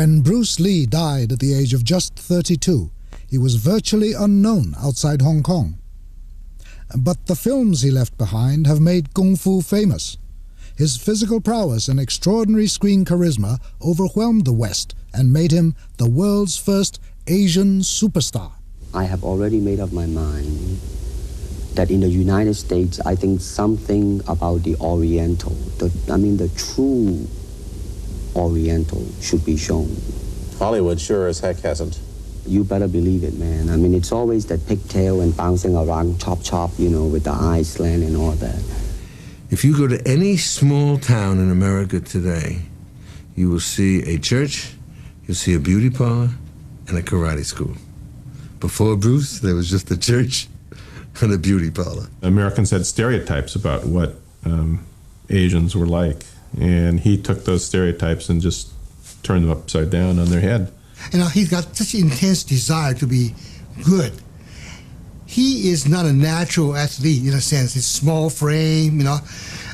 When Bruce Lee died at the age of just 32, he was virtually unknown outside Hong Kong. But the films he left behind have made Kung Fu famous. His physical prowess and extraordinary screen charisma overwhelmed the West and made him the world's first Asian superstar. I have already made up my mind that in the United States, I think something about the Oriental, the true Oriental should be shown. Hollywood sure as heck hasn't. You better believe it, man. It's always that pigtail and bouncing around, chop, with the eyes slant and all that. If you go to any small town in America today, you will see a church, you'll see a beauty parlor, and a karate school. Before Bruce, there was just a church and a beauty parlor. Americans had stereotypes about what Asians were like, and he took those stereotypes and just turned them upside down on their head. He's got such an intense desire to be good. He is not a natural athlete in a sense. It's small frame,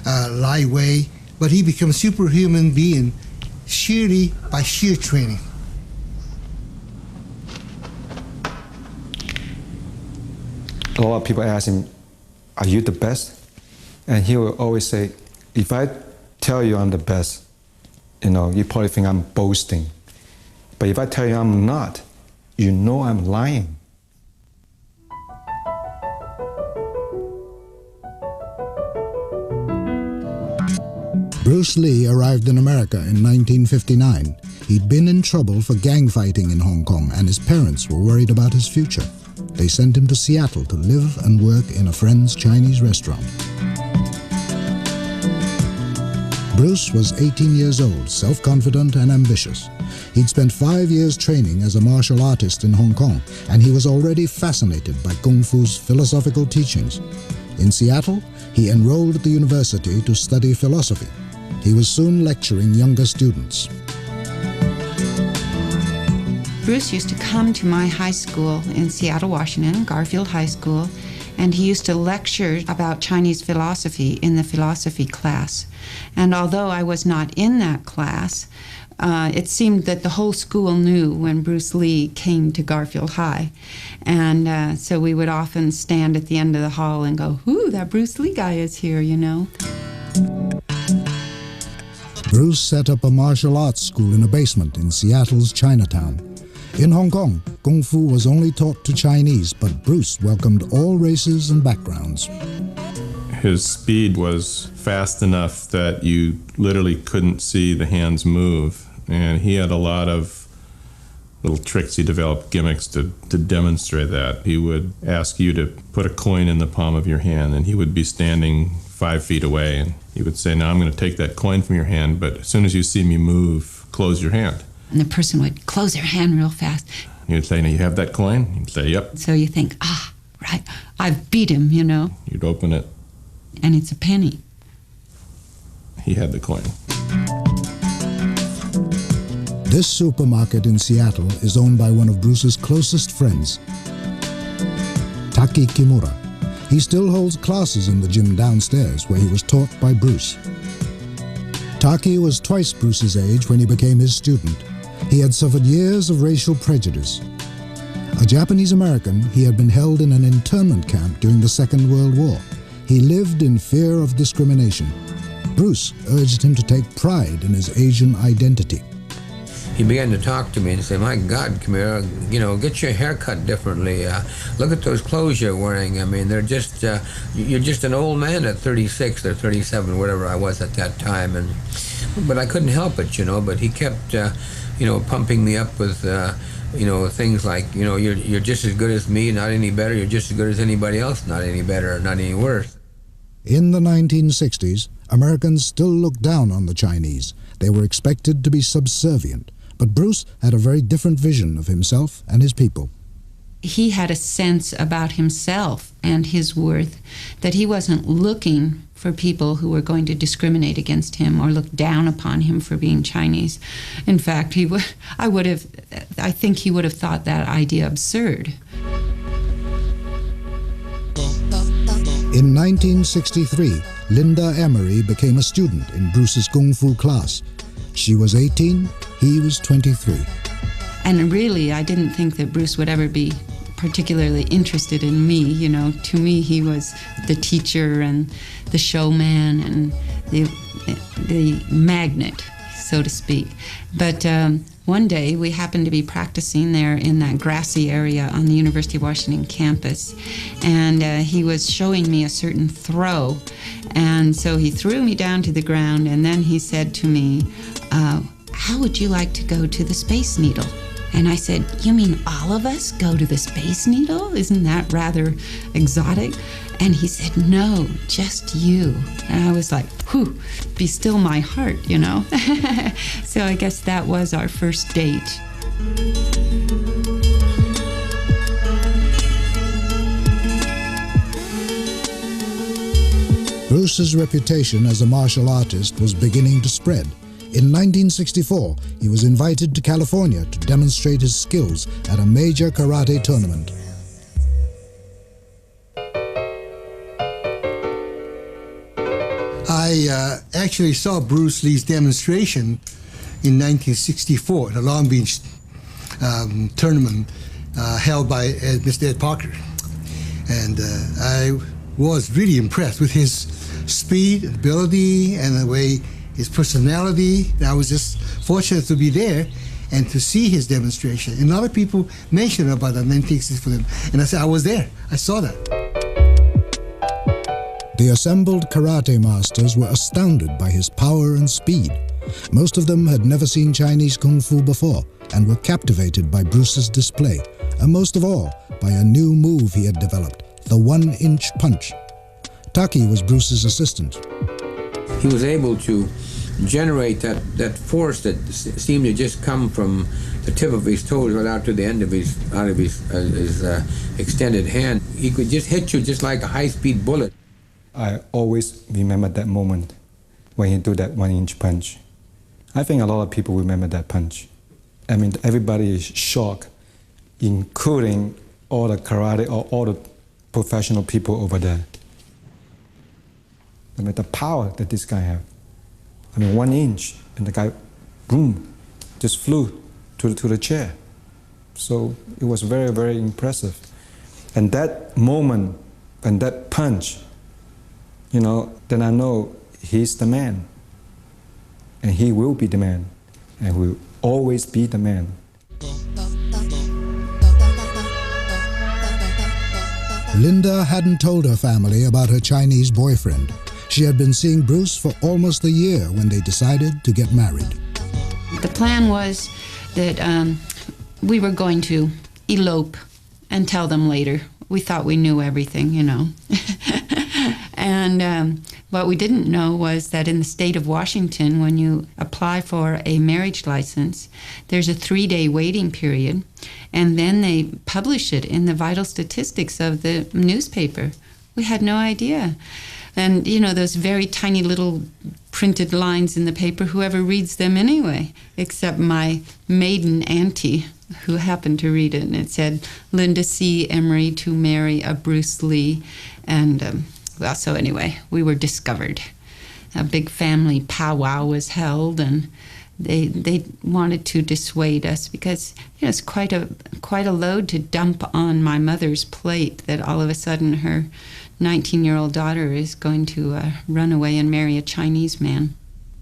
lightweight, but he becomes a superhuman being sheerly by sheer training. A lot of people ask him, "Are you the best?" And he will always say, "If I tell you I'm the best, you probably think I'm boasting. But if I tell you I'm not, you know I'm lying." Bruce Lee arrived in America in 1959. He'd been in trouble for gang fighting in Hong Kong, and his parents were worried about his future. They sent him to Seattle to live and work in a friend's Chinese restaurant. Bruce was 18 years old, self-confident and ambitious. He'd spent 5 years training as a martial artist in Hong Kong, and he was already fascinated by Kung Fu's philosophical teachings. In Seattle, he enrolled at the university to study philosophy. He was soon lecturing younger students. Bruce used to come to my high school in Seattle, Washington, Garfield High School, and he used to lecture about Chinese philosophy in the philosophy class. And although I was not in that class, it seemed that the whole school knew when Bruce Lee came to Garfield High. And so we would often stand at the end of the hall and go, "Ooh, that Bruce Lee guy is here, Bruce set up a martial arts school in a basement in Seattle's Chinatown. In Hong Kong, Kung Fu was only taught to Chinese, but Bruce welcomed all races and backgrounds. His speed was fast enough that you literally couldn't see the hands move. And he had a lot of little tricks he developed, gimmicks to demonstrate that. He would ask you to put a coin in the palm of your hand, and he would be standing 5 feet away, and he would say, "Now I'm going to take that coin from your hand, but as soon as you see me move, close your hand." And the person would close their hand real fast. He would say, "Now you have that coin?" He'd say, "Yep." So you think, right, I've beat him, You'd open it. And it's a penny. He had the coin. This supermarket in Seattle is owned by one of Bruce's closest friends, Taki Kimura. He still holds classes in the gym downstairs where he was taught by Bruce. Taki was twice Bruce's age when he became his student. He had suffered years of racial prejudice. A Japanese American, he had been held in an internment camp during the Second World War. He lived in fear of discrimination. Bruce urged him to take pride in his Asian identity. He began to talk to me and say, "My God, Kimura, get your hair cut differently. Look at those clothes you're wearing. They're just, you're just an old man at 36 or 37, whatever I was at that time." But I couldn't help it, but he kept, pumping me up with, things like, you're just as good as me, not any better. You're just as good as anybody else, not any better, not any worse. In the 1960s, Americans still looked down on the Chinese. They were expected to be subservient. But Bruce had a very different vision of himself and his people. He had a sense about himself and his worth that he wasn't looking for people who were going to discriminate against him or look down upon him for being Chinese. In fact, I think he would have thought that idea absurd. In 1963, Linda Emery became a student in Bruce's Kung Fu class. She was 18, he was 23. And really, I didn't think that Bruce would ever be particularly interested in me. You know, to me, he was the teacher and the showman and the magnet, so to speak. But one day, we happened to be practicing there in that grassy area on the University of Washington campus, and he was showing me a certain throw. And so he threw me down to the ground, and then he said to me, how would you like to go to the Space Needle? And I said, you mean all of us go to the Space Needle? Isn't that rather exotic? And he said, no, just you. And I was like, whew, be still my heart, you know? So I guess that was our first date. Bruce's reputation as a martial artist was beginning to spread. In 1964, he was invited to California to demonstrate his skills at a major karate tournament. I actually saw Bruce Lee's demonstration in 1964 at the Long Beach tournament held by Mr. Ed Parker. And I was really impressed with his speed, ability, and the way his personality. I was just fortunate to be there and to see his demonstration. And a lot of people mentioned about the 1964 them. And I said, I was there. I saw that. The assembled karate masters were astounded by his power and speed. Most of them had never seen Chinese kung fu before and were captivated by Bruce's display, and most of all by a new move he had developed, the 1-inch punch. Taki was Bruce's assistant. He was able to generate that force that seemed to just come from the tip of his toes right out to the end of his extended hand. He could just hit you just like a high-speed bullet. I always remember that moment when he did that 1-inch punch. I think a lot of people remember that punch. I mean, everybody is shocked, including all the karate or all the professional people over there. I mean, the power that this guy had. I mean, 1 inch, and the guy, boom, just flew to the chair. So it was very, very impressive. And that moment, and that punch, you know, then I know he's the man. And he will be the man. And will always be the man. Linda hadn't told her family about her Chinese boyfriend. She had been seeing Bruce for almost a year when they decided to get married. The plan was that we were going to elope and tell them later. We thought we knew everything, you know. And what we didn't know was that in the state of Washington, when you apply for a marriage license, there's a 3-day waiting period, and then they publish it in the vital statistics of the newspaper. We had no idea. And, you know, those very tiny little printed lines in the paper, whoever reads them anyway, except my maiden auntie, who happened to read it. And it said, Linda C. Emery to marry a Bruce Lee. And, well, so anyway, we were discovered. A big family powwow was held, and they wanted to dissuade us because, you know, it's quite a load to dump on my mother's plate that all of a sudden her 19-year-old daughter is going to run away and marry a Chinese man.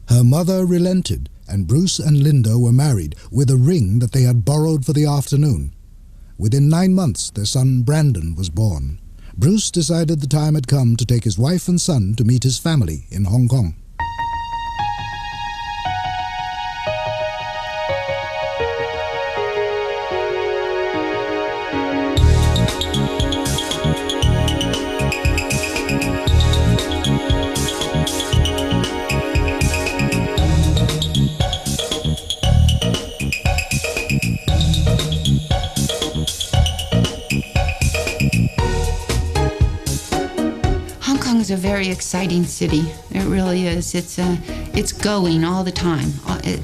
Her mother relented, and Bruce and Linda were married with a ring that they had borrowed for the afternoon. Within 9 months, their son Brandon was born. Bruce decided the time had come to take his wife and son to meet his family in Hong Kong. It's a very exciting city. It really is. It's going all the time.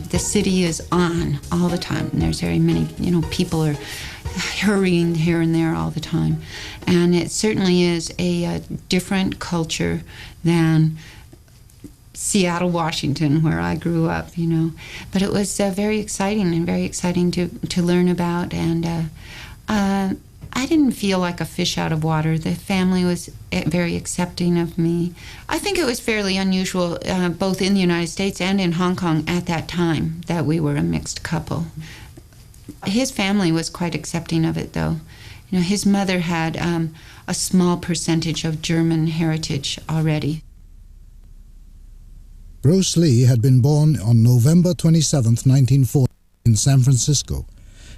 The city is on all the time. And there's very many, you know, people are hurrying here and there all the time. And it certainly is a different culture than Seattle, Washington, where I grew up, you know. But it was very exciting to learn about. And I didn't feel like a fish out of water. The family was very accepting of me. I think it was fairly unusual, both in the United States and in Hong Kong at that time, that we were a mixed couple. His family was quite accepting of it, though. You know, his mother had a small percentage of German heritage already. Bruce Lee had been born on November 27, 1940, in San Francisco.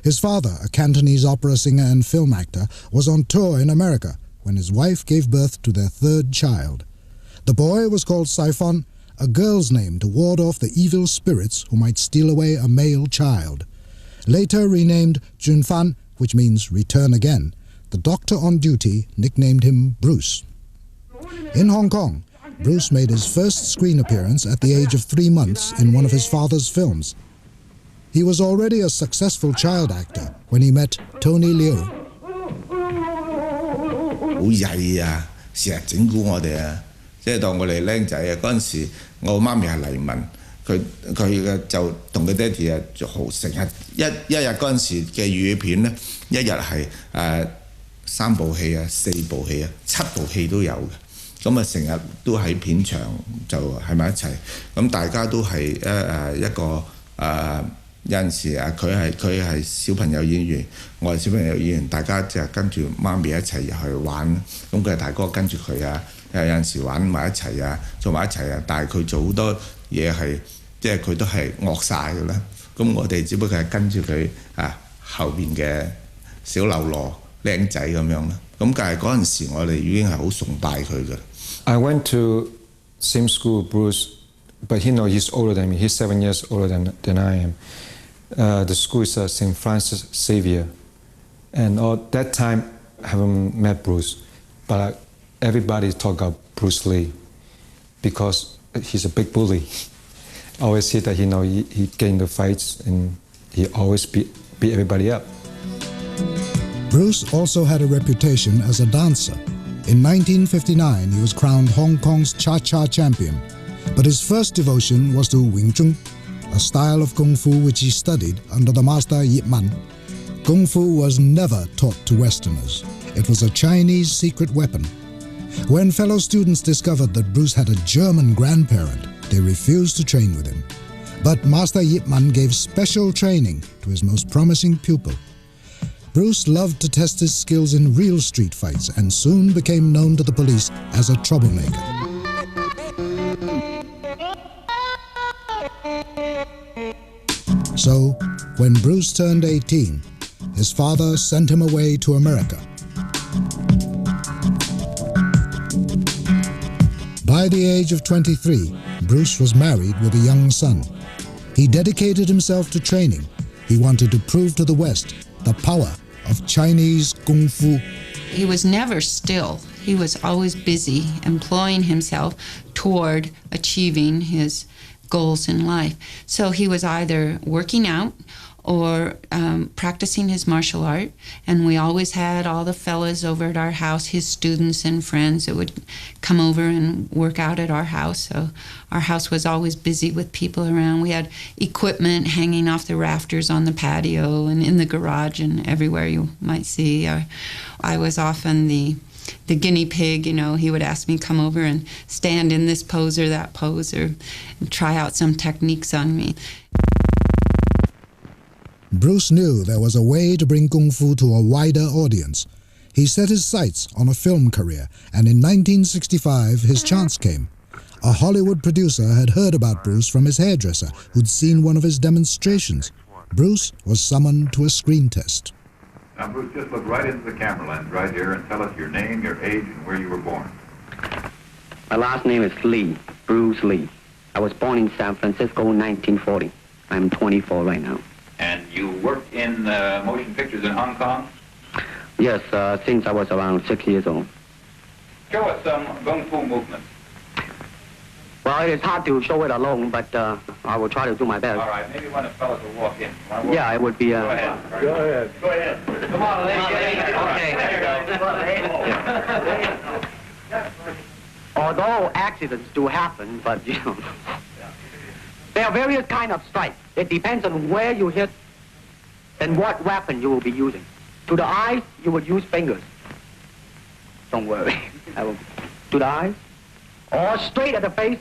His father, a Cantonese opera singer and film actor, was on tour in America when his wife gave birth to their third child. The boy was called Saifon, a girl's name to ward off the evil spirits who might steal away a male child. Later renamed Junfan, which means return again, the doctor on duty nicknamed him Bruce. In Hong Kong, Bruce made his first screen appearance at the age of 3 months in one of his father's films. He was already a successful child actor when he met Tony Liu. 好曳啊，成日整蠱我哋啊，即係當我哋僆仔啊。嗰陣時，我媽咪係黎文，佢就同佢爹哋啊，就好成日一日嗰陣時嘅粵語片咧，一日係3部戲啊、4部戲啊、7部戲都有嘅。咁啊，成日都喺片場就喺埋一齊。咁大家都係一個有陣時啊，佢係小朋友演員，我係小朋友演員，大家就跟住媽咪一齊入去玩。咁佢係大哥跟住佢啊，有陣時玩埋一齊啊，做埋一齊啊。但係佢做好多嘢係，即係佢都係惡晒㗎啦。咁我哋只不過係跟住佢後邊嘅小流羅靚仔咁樣啦。咁但係嗰陣時我哋已經係好崇拜佢㗎。I went to same school, Bruce, but he's older than me. He's 7 years older than I am. The school is St. Francis Xavier. And at that time, I haven't met Bruce, but everybody talk about Bruce Lee because he's a big bully. I always see that, he get into fights and he always beat everybody up. Bruce also had a reputation as a dancer. In 1959, he was crowned Hong Kong's Cha-Cha champion, but his first devotion was to Wing Chun, a style of Kung Fu which he studied under the master Yip Man. Kung Fu was never taught to Westerners. It was a Chinese secret weapon. When fellow students discovered that Bruce had a German grandparent, they refused to train with him. But Master Yip Man gave special training to his most promising pupil. Bruce loved to test his skills in real street fights and soon became known to the police as a troublemaker. So, when Bruce turned 18, his father sent him away to America. By the age of 23, Bruce was married with a young son. He dedicated himself to training. He wanted to prove to the West the power of Chinese Kung Fu. He was never still. He was always busy, employing himself toward achieving his goals in life. So he was either working out or practicing his martial art, and we always had all the fellas over at our house, his students and friends that would come over and work out at our house. So our house was always busy with people around. We had equipment hanging off the rafters on the patio and in the garage and everywhere you might see. I was often the guinea pig. He would ask me to come over and stand in this pose or that pose or try out some techniques on me. Bruce knew there was a way to bring Kung Fu to a wider audience. He set his sights on a film career, and in 1965 his chance came. A Hollywood producer had heard about Bruce from his hairdresser, who'd seen one of his demonstrations. Bruce was summoned to a screen test. Now, Bruce, just look right into the camera lens right here and tell us your name, your age, and where you were born. My last name is Lee, Bruce Lee. I was born in San Francisco in 1940. I'm 24 right now. And you worked in motion pictures in Hong Kong? Yes, since I was around 6 years old. Show us some Kung Fu movements. Well, it is hard to show it alone, but I will try to do my best. All right, maybe one of the fellows will walk in. Yeah, it would be... Go ahead. Go ahead. Go ahead. Come on, ladies. Okay. There you go. All although accidents do happen, but, you know, there are various kinds of strikes. It depends on where you hit and what weapon you will be using. To the eyes, you would use fingers. Don't worry. To the eyes, or straight at the face,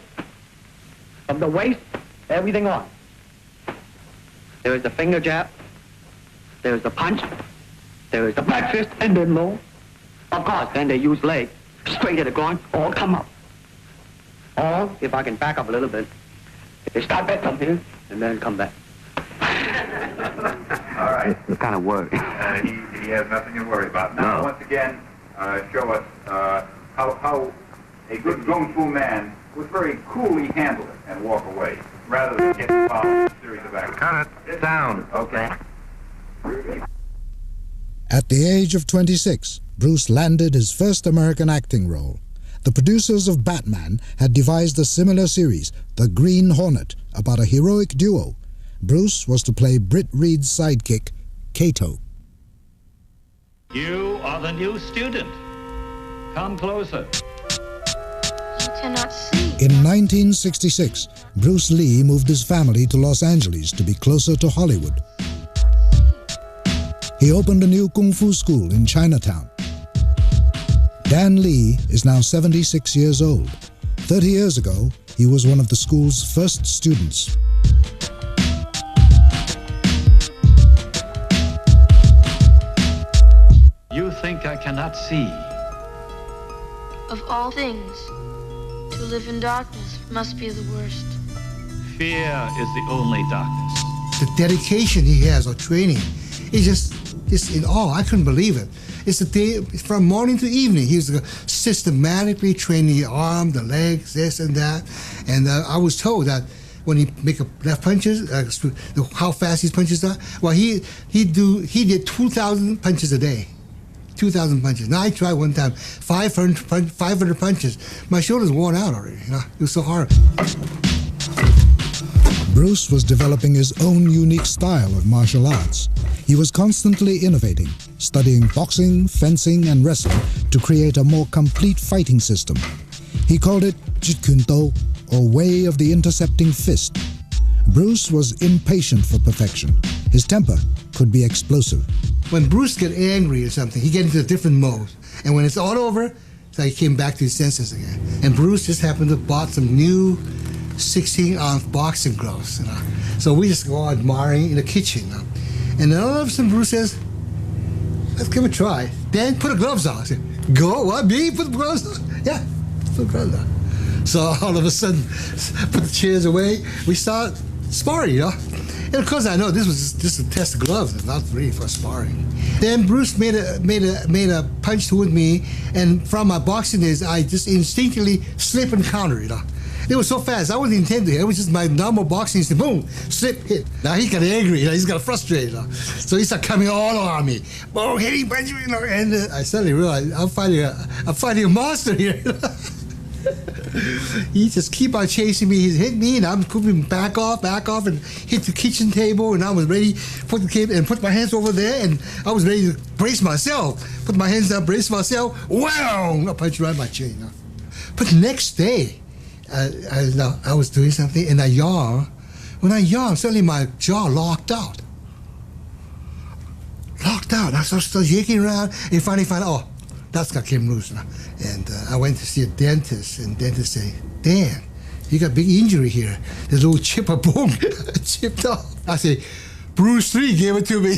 from the waist, everything on. There is the finger jab, there is the punch, there is the back fist, and then low. Of course, then they use legs, straight at the groin, or come up. Or, if I can back up a little bit, they start back from here, and then come back. All right. It's kind of worry. He has nothing to worry about. Now, No. once again, show us how a good Kung Fu man would very coolly handle it and walk away, rather than get involved in a series of actions. Cut it down. Okay. At the age of 26, Bruce landed his first American acting role. The producers of Batman had devised a similar series, The Green Hornet, about a heroic duo. Bruce was to play Britt Reed's sidekick, Kato. You are the new student. Come closer. You cannot see. In 1966, Bruce Lee moved his family to Los Angeles to be closer to Hollywood. He opened a new Kung Fu school in Chinatown. Dan Lee is now 76 years old. 30 years ago, he was one of the school's first students. You think I cannot see. Of all things, to live in darkness must be the worst. Fear is the only darkness. The dedication he has or training is just in awe. I couldn't believe it. It's a day from morning to evening. He was systematically training the arm, the legs, this and that. And I was told that when he make a left punches, how fast his punches are. Well, he did 2,000 punches a day. 2,000 punches. Now I tried one time, 500 punches. My shoulder's worn out already. You know, it was so hard. Bruce was developing his own unique style of martial arts. He was constantly innovating, studying boxing, fencing, and wrestling to create a more complete fighting system. He called it Jeet Kune Do, or Way of the Intercepting Fist. Bruce was impatient for perfection. His temper could be explosive. When Bruce get angry or something, he get into a different mode. And when it's all over, so he came back to his senses again. And Bruce just happened to bought some new 16-ounce boxing gloves. You know? So we just go on admiring in the kitchen. You know? And then all of a sudden Bruce says, let's give it a try. Dan, put the gloves on. I said, go, what, me? Put the gloves on? Yeah, put the gloves on. So all of a sudden, put the chairs away. We start sparring, you know? And of course, I know this was just a test of gloves, not really for sparring. Then Bruce made a punch toward me, and from my boxing days, I just instinctively slip and counter, you know. It was so fast, I wasn't intending it. It was just my normal boxing instinct. Boom, slip, hit. Now he got angry, you know, he's got frustrated, you know. So he started coming all on me. Boom, hitting, punching, you know. And I suddenly realized I'm fighting a monster here. You know? He just keep on chasing me. He hit me, and I'm moving back off, and hit the kitchen table, and I was ready to put my hands over there, and I was ready to brace myself. Put my hands down, brace myself. Wow! I punch right in my chin. You know? But the next day, I was doing something, and I yawned. When I yawned, suddenly my jaw locked out. I started shaking around, and finally found out, that's got came loose. And I went to see a dentist, and the dentist said, Dan, you got a big injury here. There's a little chip of bone chipped off. I said, Bruce Lee gave it to me.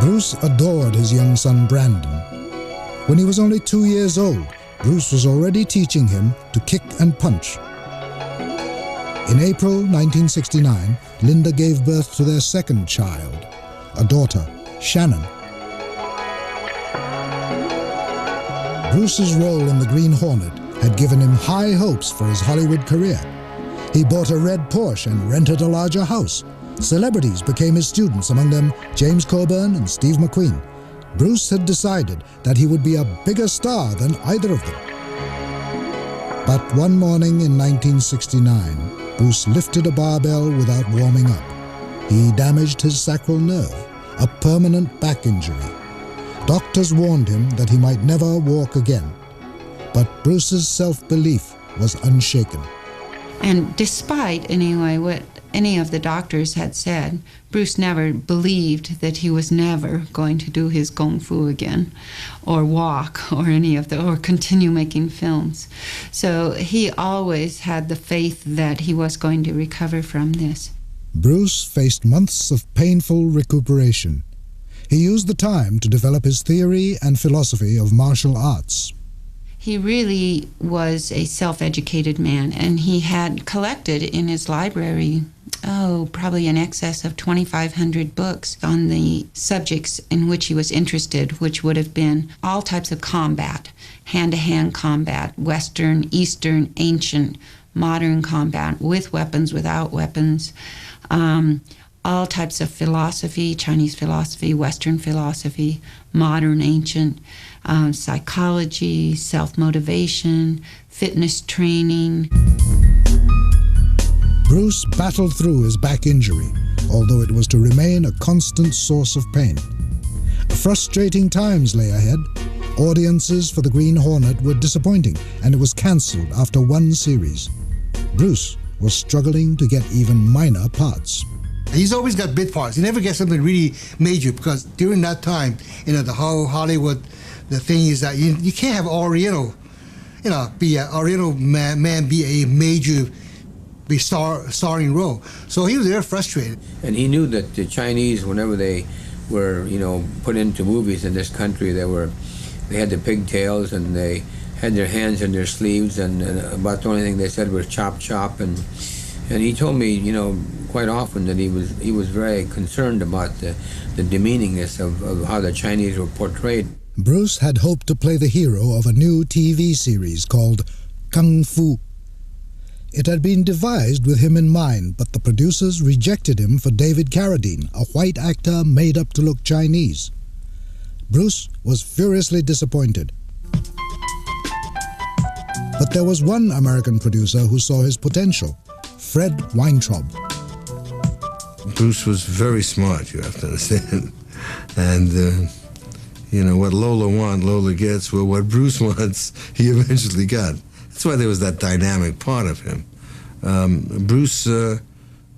Bruce adored his young son Brandon. When he was only 2 years old, Bruce was already teaching him to kick and punch. In April 1969, Linda gave birth to their second child, a daughter, Shannon. Bruce's role in The Green Hornet had given him high hopes for his Hollywood career. He bought a red Porsche and rented a larger house. Celebrities became his students, among them James Coburn and Steve McQueen. Bruce had decided that he would be a bigger star than either of them. But one morning in 1969, Bruce lifted a barbell without warming up. He damaged his sacral nerve, a permanent back injury. Doctors warned him that he might never walk again. But Bruce's self-belief was unshaken. And despite, anyway, what any of the doctors had said, Bruce never believed that he was never going to do his kung fu again, or walk, or or continue making films. So he always had the faith that he was going to recover from this. Bruce faced months of painful recuperation. He used the time to develop his theory and philosophy of martial arts. He really was a self-educated man, and he had collected in his library, probably in excess of 2,500 books on the subjects in which he was interested, which would have been all types of combat, hand-to-hand combat, Western, Eastern, ancient, modern combat, with weapons, without weapons, all types of philosophy, Chinese philosophy, Western philosophy, modern, ancient, psychology, self-motivation, fitness training. Bruce battled through his back injury, although it was to remain a constant source of pain. Frustrating times lay ahead. Audiences for The Green Hornet were disappointing, and it was cancelled after one series. Bruce was struggling to get even minor parts. He's always got bit parts. He never gets something really major, because during that time, the whole Hollywood, the thing is that you can't have Oriental, be an Oriental man be a major, starring role. So he was very frustrated. And he knew that the Chinese, whenever they were, put into movies in this country, they had the pigtails and they had their hands in their sleeves, and about the only thing they said was chop chop. And he told me, quite often that he was very concerned about the demeaningness of how the Chinese were portrayed. Bruce had hoped to play the hero of a new TV series called Kung Fu. It had been devised with him in mind, but the producers rejected him for David Carradine, a white actor made up to look Chinese. Bruce was furiously disappointed. But there was one American producer who saw his potential, Fred Weintraub. Bruce was very smart, you have to understand. And, what Lola wants, Lola gets. Well, what Bruce wants, he eventually got. That's why there was that dynamic part of him. Bruce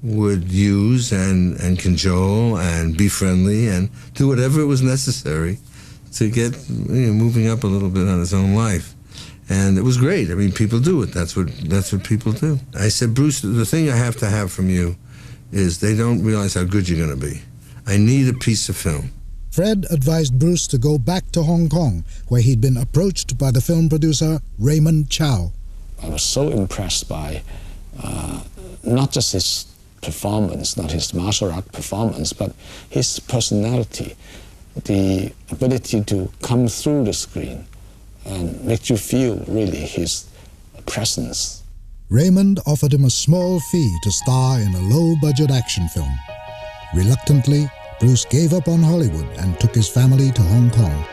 would use and cajole and be friendly and do whatever was necessary to get moving up a little bit on his own life. And it was great. I mean, people do it. That's what people do. I said, Bruce, the thing I have to have from you is they don't realize how good you're going to be. I need a piece of film. Fred advised Bruce to go back to Hong Kong, where he'd been approached by the film producer Raymond Chow. I was so impressed by not just his performance, not his martial art performance, but his personality, the ability to come through the screen and make you feel really his presence. Raymond offered him a small fee to star in a low-budget action film. Reluctantly, Bruce gave up on Hollywood and took his family to Hong Kong.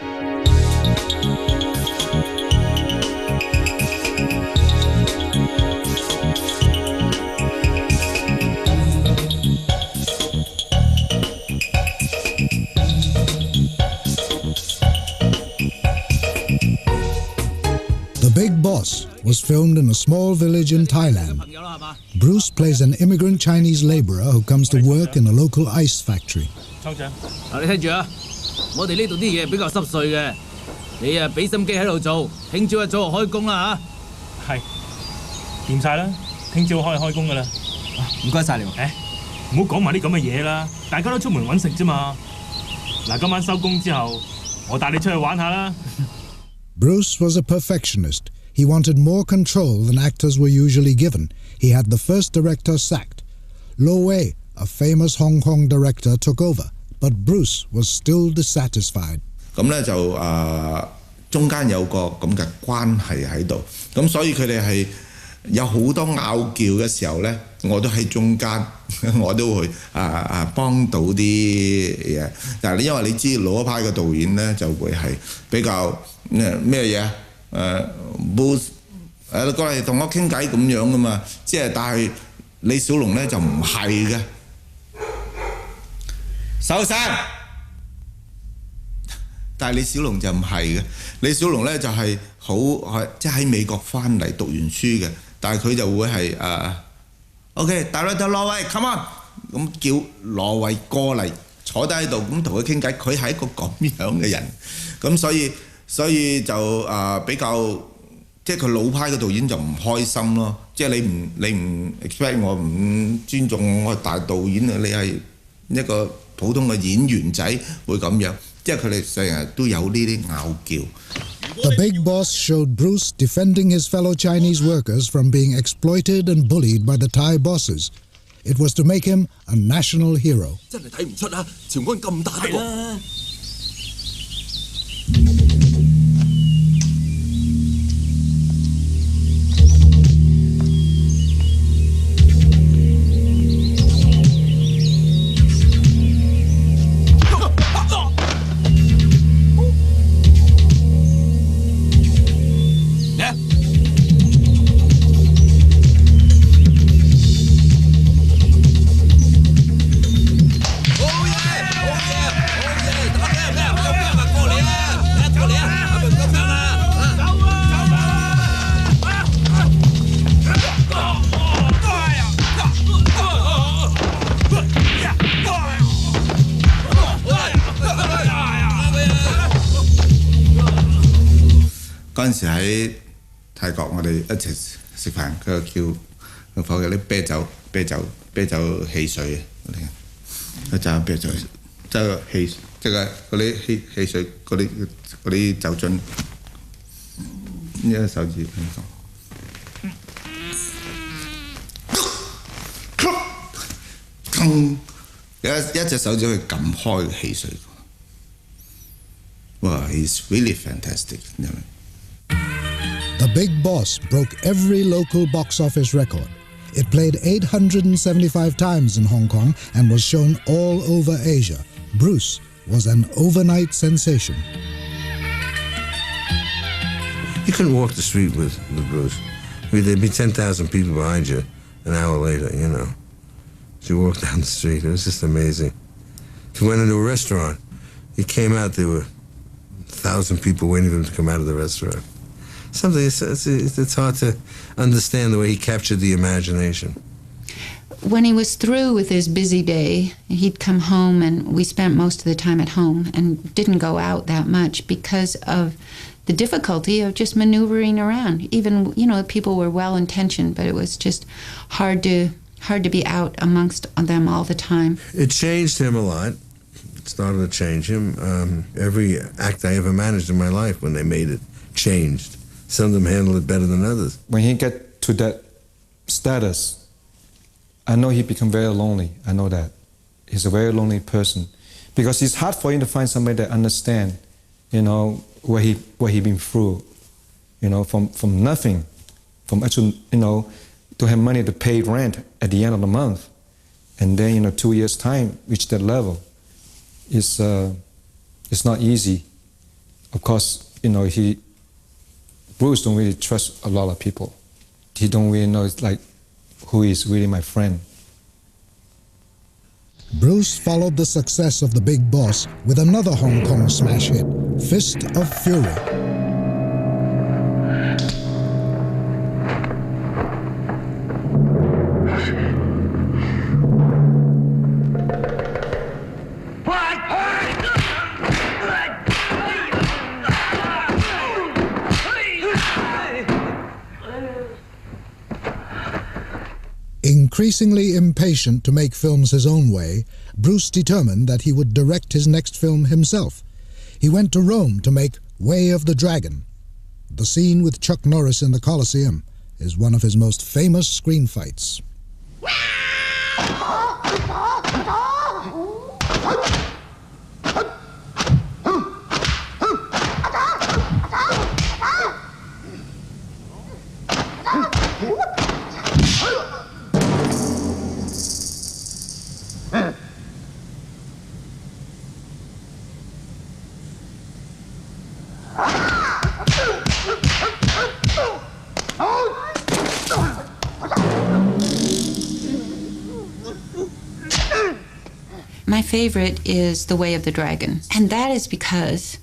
The Big Boss was filmed in a small village in Thailand. Bruce plays an immigrant Chinese laborer who comes to work in a local ice factory. 廠長，你聽住啊！我哋呢度啲嘢比較濕碎嘅，你啊俾心機喺度做，聽朝一早就開工啦嚇。係，掂晒啦，聽朝可以開工噶啦。唔該晒你。誒，唔好講埋啲咁嘅嘢啦，大家都出門揾食啫嘛。嗱，今晚收工之後，我帶你出去玩下啦。Bruce was a perfectionist. He wanted more control than actors were usually given. He had the first director sacked. Lo Wei, a famous Hong Kong director, took over, but Bruce was still dissatisfied. 咁咧就中間有個咁嘅關係喺度，咁所以佢哋係有好多拗撬嘅時候咧，我都喺中間，我都會幫到啲嘢。但係因為你知老一派嘅導演咧就會係比較咩嘢冇過嚟同我傾偈咁樣噶嘛，即係但係李小龍咧就唔係嘅，收聲！但係李小龍就唔係嘅，李小龍咧就係好即係喺美國翻嚟讀完書嘅，但係佢就會係OK， 大佬羅偉 come on， 咁叫羅偉過嚟坐低喺度，咁同佢傾偈，佢係一個咁樣嘅人，咁所以就比較即係佢老派嘅導演就唔開心咯，即係你唔 expect 我唔尊重我係大導演啊，你係一個普通嘅演員仔會咁樣。The Big Boss showed Bruce defending his fellow Chinese workers from being exploited and bullied by the Thai bosses. It was to make him a national hero. 真係睇唔出啊！潮安咁大喎。嗰陣時喺泰國，我哋一齊食飯，佢就叫佢放嗰啲啤酒汽水啊，佢就啤酒，即係嗰啲汽水嗰啲酒樽，一個手指咁講，一隻手指去撳開汽水。哇 ，he's really fantastic。The Big Boss broke every local box office record. It played 875 times in Hong Kong and was shown all over Asia. Bruce was an overnight sensation. You couldn't walk the street with Bruce. I mean, there'd be 10,000 people behind you an hour later, you know. So you walk down the street. It was just amazing. If you went into a restaurant, you came out, there were 1,000 people waiting for him to come out of the restaurant. It's hard to understand the way he captured the imagination. When he was through with his busy day, he'd come home, and we spent most of the time at home and didn't go out that much because of the difficulty of just maneuvering around. Even, you know, people were well-intentioned, but it was just hard to be out amongst them all the time. It changed him a lot. It started to change him. Every act I ever managed in my life, when they made it, changed. Some of them handled it better than others. When he get to that status, I know he become very lonely. I know that. He's a very lonely person. Because it's hard for him to find somebody that understand, you know, what he been through. You know, from nothing, from actually, you know, to have money to pay rent at the end of the month. And then, you know, 2 years' time, reach that level. It's not easy. Of course, you know, Bruce don't really trust a lot of people. He don't really know, it's like, who is really my friend. Bruce followed the success of The Big Boss with another Hong Kong smash hit, Fist of Fury. Increasingly impatient to make films his own way, Bruce determined that he would direct his next film himself. He went to Rome to make Way of the Dragon. The scene with Chuck Norris in the Colosseum is one of his most famous screen fights. My favorite is The Way of the Dragon, and that is because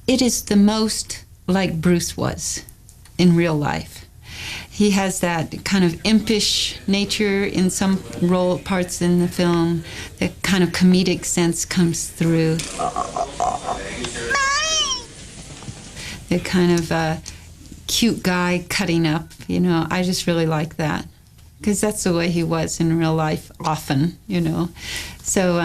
it is the most like Bruce was in real life. He has that kind of impish nature in some parts in the film. The kind of comedic sense comes through. The kind of cute guy cutting up, you know, I just really like that. Because that's the way he was in real life often, you know. So,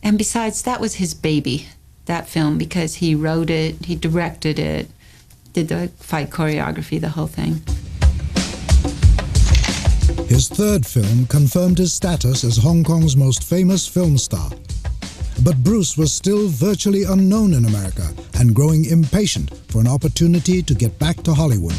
and besides, that was his baby, that film, because he wrote it, he directed it, did the fight choreography, the whole thing. His third film confirmed his status as Hong Kong's most famous film star. But Bruce was still virtually unknown in America and growing impatient for an opportunity to get back to Hollywood.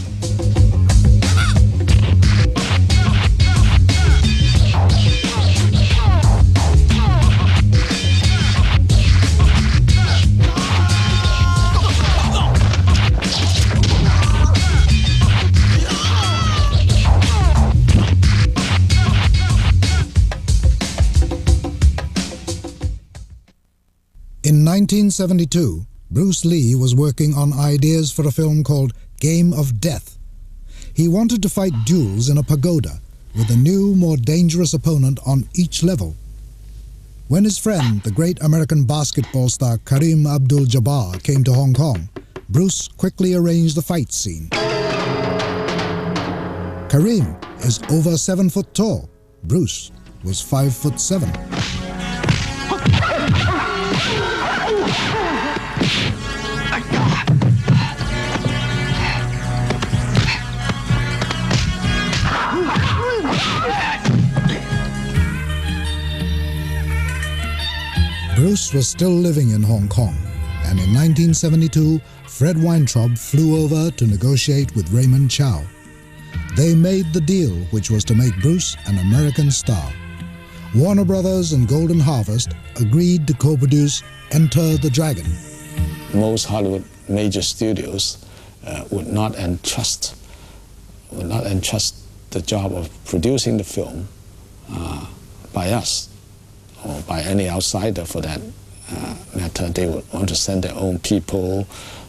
In 1972, Bruce Lee was working on ideas for a film called Game of Death. He wanted to fight duels in a pagoda with a new, more dangerous opponent on each level. When his friend, the great American basketball star Kareem Abdul-Jabbar, came to Hong Kong, Bruce quickly arranged the fight scene. Kareem is over 7 foot tall. Bruce was 5'7". Bruce was still living in Hong Kong, and in 1972, Fred Weintraub flew over to negotiate with Raymond Chow. They made the deal, which was to make Bruce an American star. Warner Brothers and Golden Harvest agreed to co-produce Enter the Dragon. Most Hollywood major studios would not entrust the job of producing the film by us or by any outsider for that matter. They would want to send their own people,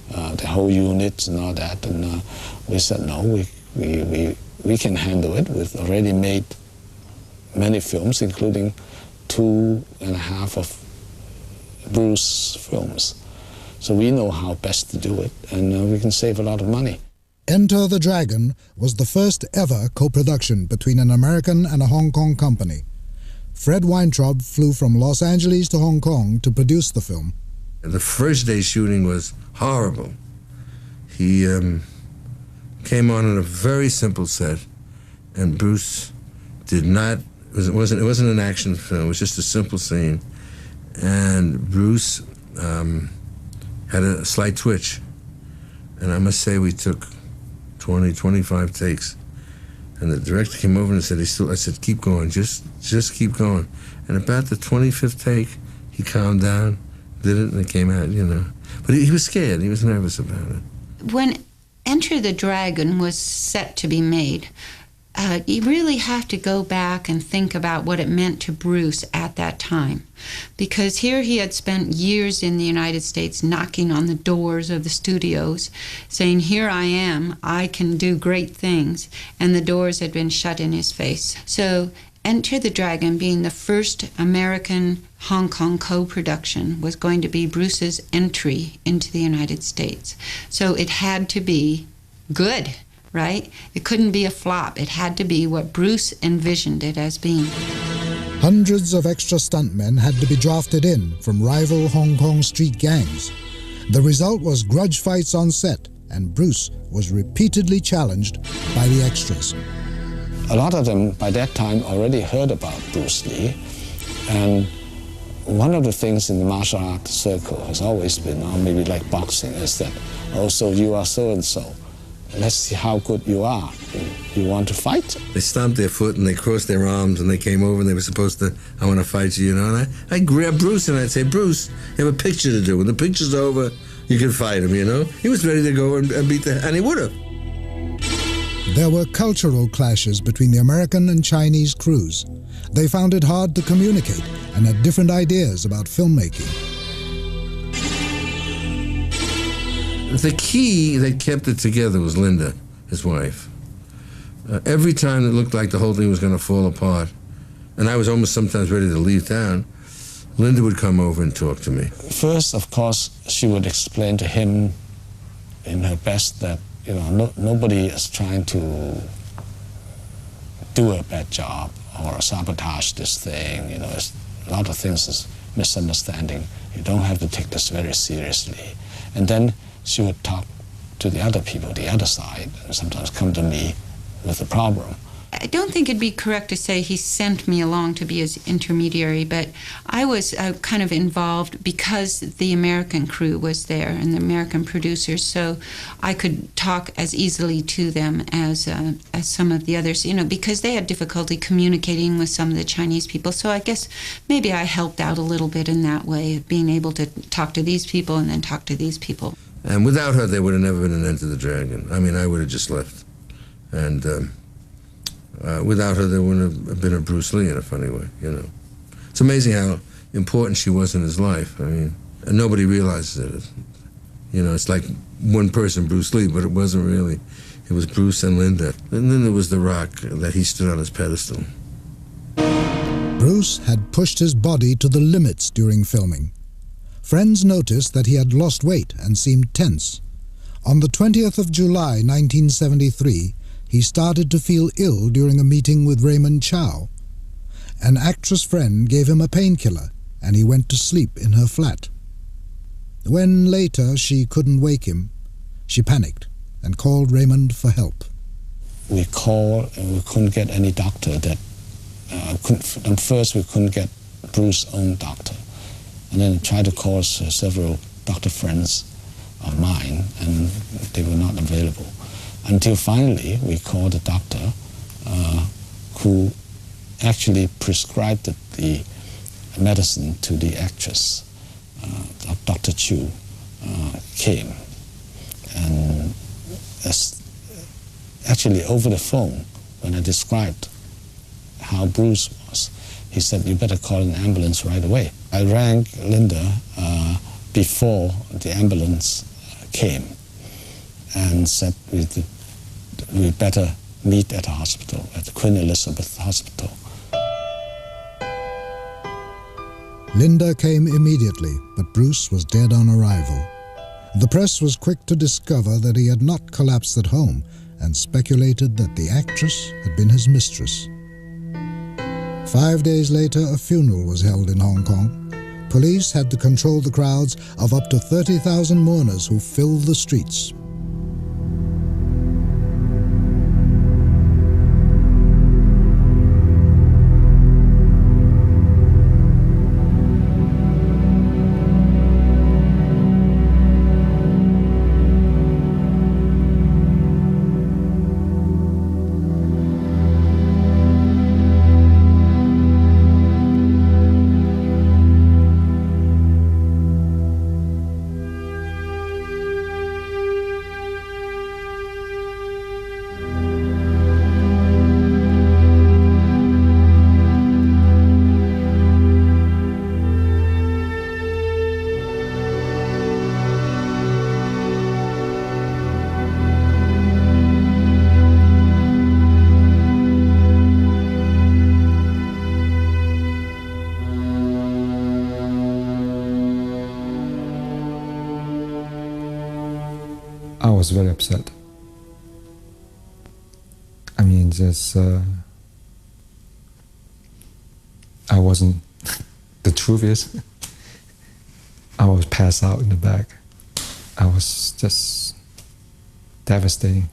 the whole unit and all that. And we said, no, we can handle it. We've already made many films, including 2.5 of Bruce films. So we know how best to do it, and we can save a lot of money. Enter the Dragon was the first ever co-production between an American and a Hong Kong company. Fred Weintraub flew from Los Angeles to Hong Kong to produce the film. The first day shooting was horrible. He came on in a very simple set, and Bruce did not. It wasn't an action film. It was just a simple scene, and Bruce had a slight twitch, and I must say we took 20, 25 takes, and the director came over and said, I said, keep going, just keep going. And about the 25th take, he calmed down, did it, and it came out, you know. But he was scared. He was nervous about it. When Enter the Dragon was set to be made, you really have to go back and think about what it meant to Bruce at that time. Because here he had spent years in the United States knocking on the doors of the studios, saying, here I am, I can do great things, and the doors had been shut in his face. So Enter the Dragon, being the first American Hong Kong co-production, was going to be Bruce's entry into the United States. So it had to be good. Right? It couldn't be a flop. It had to be what Bruce envisioned it as being. Hundreds of extra stuntmen had to be drafted in from rival Hong Kong street gangs. The result was grudge fights on set, and Bruce was repeatedly challenged by the extras. A lot of them by that time already heard about Bruce Lee, and one of the things in the martial arts circle has always been, or maybe like boxing, is that also you are so-and-so. let's see how good you are. You want to fight? They stomped their foot and they crossed their arms and they came over and they were supposed to, I want to fight you, you know. And I'd grab Bruce and I'd say, Bruce, you have a picture to do. When the picture's over, you can fight him, you know. He was ready to go and beat and he would have. There were cultural clashes between the American and Chinese crews. They found it hard to communicate and had different ideas about filmmaking. The key that kept it together was Linda, his wife. Every time it looked like the whole thing was going to fall apart, and I was almost sometimes ready to leave town, Linda would come over and talk to me. First, of course, she would explain to him in her best that, you know, nobody is trying to do a bad job or sabotage this thing. You know, a lot of things is misunderstanding. You don't have to take this very seriously. And then she would talk to the other people, the other side, and sometimes come to me with a problem. I don't think it'd be correct to say he sent me along to be his intermediary, but I was kind of involved because the American crew was there and the American producers, so I could talk as easily to them as some of the others, you know, because they had difficulty communicating with some of the Chinese people. So I guess maybe I helped out a little bit in that way, being able to talk to these people and then talk to these people. And without her, there would have never been an Enter the Dragon. I mean, I would have just left. And without her, there wouldn't have been a Bruce Lee in a funny way, you know. It's amazing how important she was in his life. I mean, and nobody realizes it. You know, it's like one person, Bruce Lee, but it wasn't really. It was Bruce and Linda. And then there was the rock that he stood on his pedestal. Bruce had pushed his body to the limits during filming. Friends noticed that he had lost weight and seemed tense. On the 20th of July, 1973, he started to feel ill during a meeting with Raymond Chow. An actress friend gave him a painkiller, and he went to sleep in her flat. When later she couldn't wake him, she panicked and called Raymond for help. We called and we couldn't get any doctor. At first we couldn't get Bruce's own doctor. And then tried to call several doctor friends of mine, and they were not available. Until finally we called a doctor who actually prescribed the medicine to the actress. Dr. Chu came, and actually over the phone, when I described how Bruce was, he said, "You better call an ambulance right away." I rang Linda before the ambulance came and said we better meet at a hospital, at the Queen Elizabeth Hospital. Linda came immediately, but Bruce was dead on arrival. The press was quick to discover that he had not collapsed at home and speculated that the actress had been his mistress. 5 days later, a funeral was held in Hong Kong. Police had to control the crowds of up to 30,000 mourners who filled the streets. I was very upset. I mean, just I wasn't. The truth is, I was passed out in the back. I was just devastating.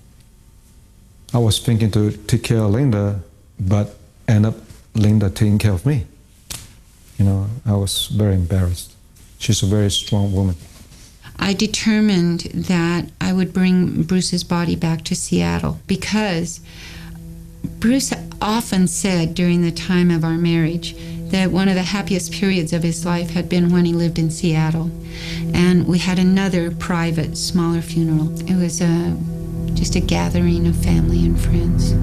I was thinking to take care of Linda, but end up Linda taking care of me. You know, I was very embarrassed. She's a very strong woman. I determined that I would bring Bruce's body back to Seattle because Bruce often said during the time of our marriage that one of the happiest periods of his life had been when he lived in Seattle. And we had another private, smaller funeral. It was just a gathering of family and friends.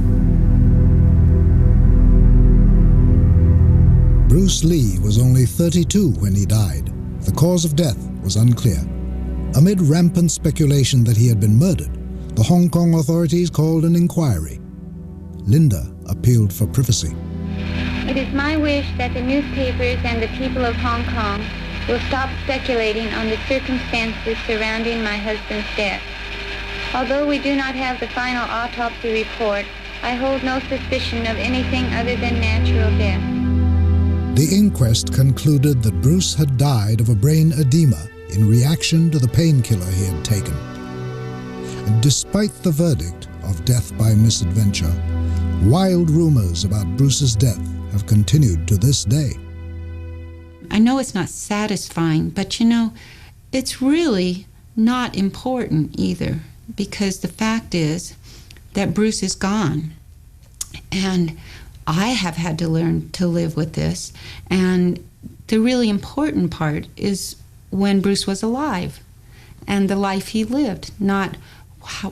Bruce Lee was only 32 when he died. The cause of death was unclear. Amid rampant speculation that he had been murdered, the Hong Kong authorities called an inquiry. Linda appealed for privacy. It is my wish that the newspapers and the people of Hong Kong will stop speculating on the circumstances surrounding my husband's death. Although we do not have the final autopsy report, I hold no suspicion of anything other than natural death. The inquest concluded that Bruce had died of a brain edema in reaction to the painkiller he had taken. And despite the verdict of death by misadventure, wild rumors about Bruce's death have continued to this day. I know it's not satisfying, but you know, it's really not important either, because the fact is that Bruce is gone. And I have had to learn to live with this. And the really important part is when Bruce was alive and the life he lived, not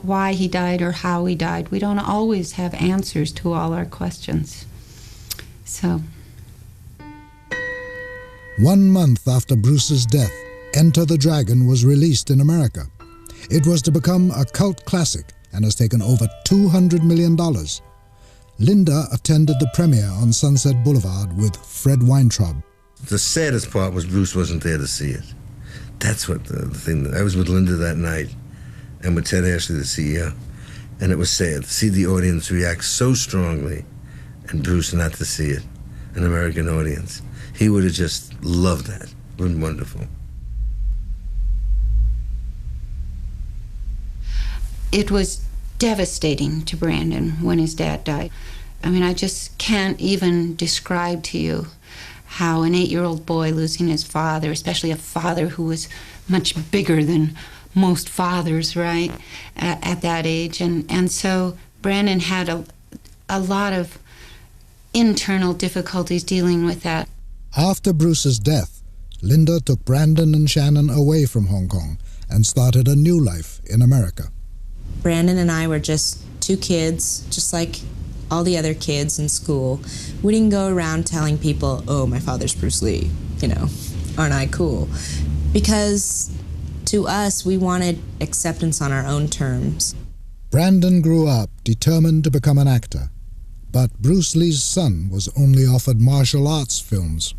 why he died or how he died. We don't always have answers to all our questions. So. 1 month after Bruce's death, Enter the Dragon was released in America. It was to become a cult classic and has taken over $200 million. Linda attended the premiere on Sunset Boulevard with Fred Weintraub. The saddest part was Bruce wasn't there to see it. That's what the thing. I was with Linda that night and with Ted Ashley, the CEO, and it was sad to see the audience react so strongly and Bruce not to see it, an American audience. He would have just loved that. It would have been wonderful. It was devastating to Brandon when his dad died. I mean, I just can't even describe to you how an 8-year-old boy losing his father, especially a father who was much bigger than most fathers, right, at that age. And so Brandon had a lot of internal difficulties dealing with that. After Bruce's death, Linda took Brandon and Shannon away from Hong Kong and started a new life in America. Brandon and I were just two kids, just like all the other kids in school. We didn't go around telling people, oh, my father's Bruce Lee, you know, aren't I cool? Because to us, we wanted acceptance on our own terms. Brandon grew up determined to become an actor, but Bruce Lee's son was only offered martial arts films.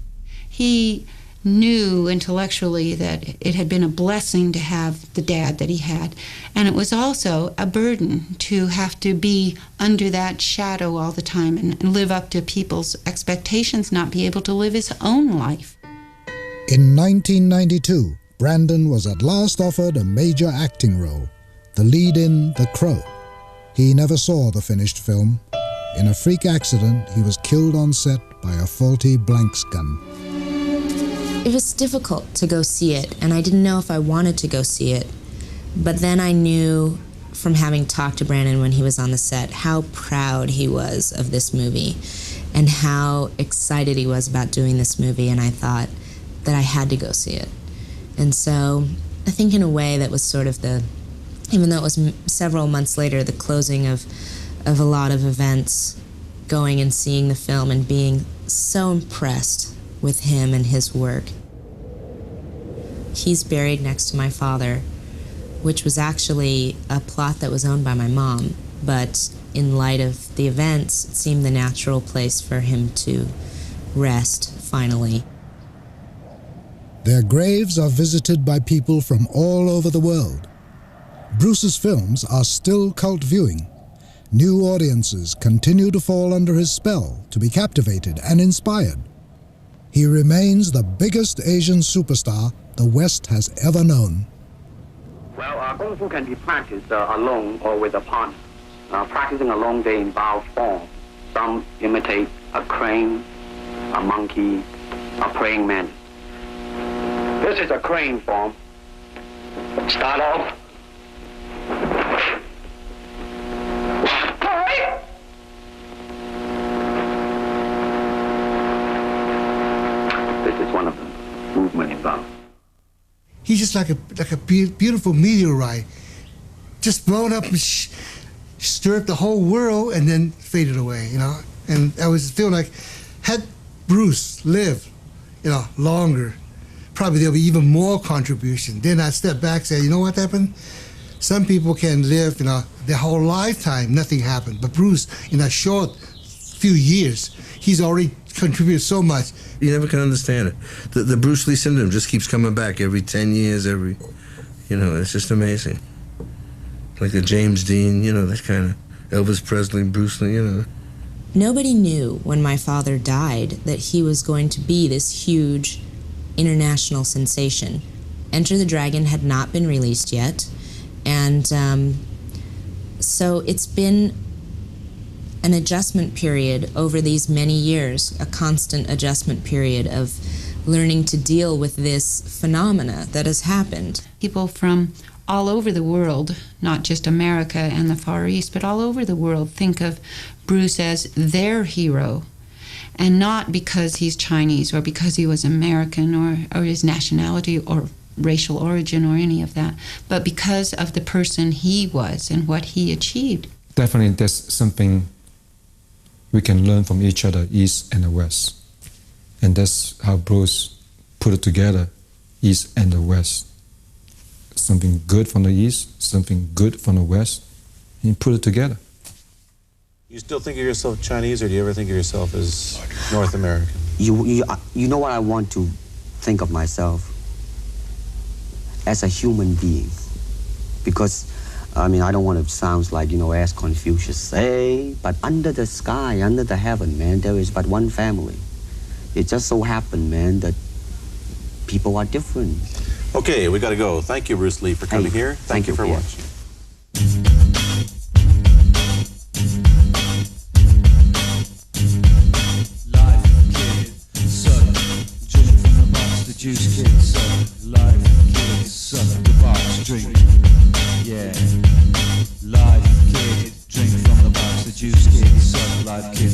He knew intellectually that it had been a blessing to have the dad that he had, and it was also a burden to have to be under that shadow all the time and live up to people's expectations, not be able to live his own life. In 1992, Brandon was at last offered a major acting role, the lead in The Crow. He never saw the finished film. In a freak accident, he was killed on set by a faulty blanks gun. It was difficult to go see it, and I didn't know if I wanted to go see it. But then I knew from having talked to Brandon when he was on the set how proud he was of this movie and how excited he was about doing this movie, and I thought that I had to go see it. And so I think in a way that was sort of even though it was several months later, the closing of a lot of events, going and seeing the film and being so impressed with him and his work. He's buried next to my father, which was actually a plot that was owned by my mom, but in light of the events, it seemed the natural place for him to rest, finally. Their graves are visited by people from all over the world. Bruce's films are still cult viewing. New audiences continue to fall under his spell, to be captivated and inspired. He remains the biggest Asian superstar the West has ever known. Well, Kung Fu can be practiced alone or with a partner. Practicing alone, they involve form. Some imitate a crane, a monkey, a praying man. This is a crane form. Start off. This is one of the movement involved. He's just like a beautiful meteorite, just blown up and stirred the whole world and then faded away, you know. And I was feeling like, had Bruce lived, you know, longer, probably there'll be even more contribution. Then I stepped back and said, you know what happened? Some people can live, you know, their whole lifetime, nothing happened. But Bruce, in a short few years, he's already contributed so much. You never can understand it. The Bruce Lee syndrome just keeps coming back every 10 years, you know, it's just amazing. Like the James Dean, you know, that kind of Elvis Presley, Bruce Lee, you know. Nobody knew when my father died that he was going to be this huge international sensation. Enter the Dragon had not been released yet, and so it's been an adjustment period over these many years, a constant adjustment period of learning to deal with this phenomena that has happened. People from all over the world, not just America and the Far East, but all over the world think of Bruce as their hero, and not because he's Chinese or because he was American or his nationality or racial origin or any of that, but because of the person he was and what he achieved. Definitely there's something we can learn from each other, East and the West. And that's how Bruce put it together, East and the West. Something good from the East, something good from the West, and he put it together. You still think of yourself Chinese, or do you ever think of yourself as North American? You know what I want to think of myself? As a human being. Because, I mean, I don't want to sound like, you know, as Confucius say, but under the sky, under the heaven, man, there is but one family. It just so happened, man, that people are different. Okay, we got to go. Thank you, Bruce Lee, for coming here. Thank you for watching. Life, kid, suck, drink from the box, the juice, kid, suck. Life, kid, suck the box, drink. Yeah. Life, kid, drink from the box, the juice, kid, suck. Life, kid.